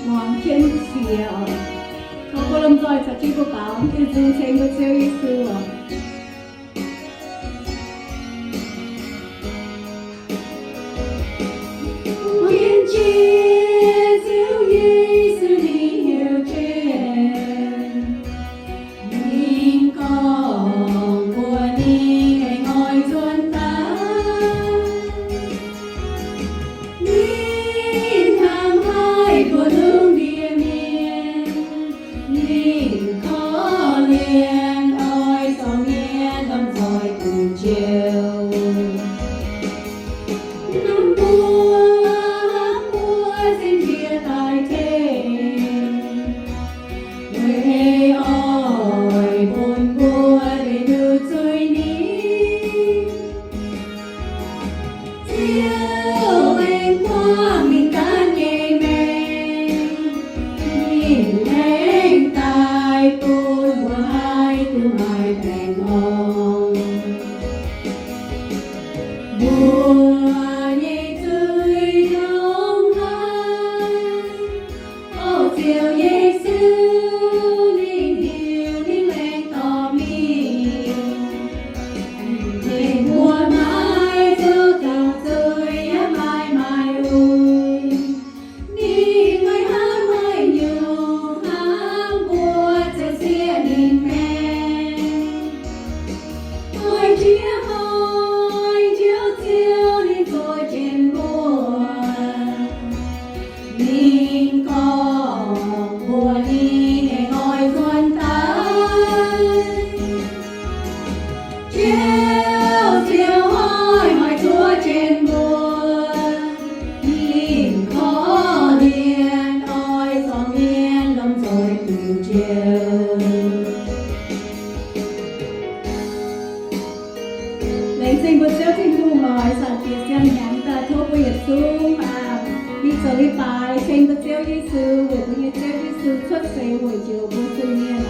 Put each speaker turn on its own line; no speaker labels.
hoàng trên xìaเขาก็ลำจอยจากที่พวกเขาที่จูเชงก็เจ้ายิสุ天界就耶稣的有权，您讲过你的愛傳達，您談開過路的面，您可憐愛上面當在不久。Lệnh xin Chúa Giêsu Thiên Thu ngồi sản tiết xem nhắn ta thốt với Giêsu mà đi trở đi bài xin Chúa Giêsu về với Chúa Giêsu xuất sẽ buổi chiều vô tư nhiên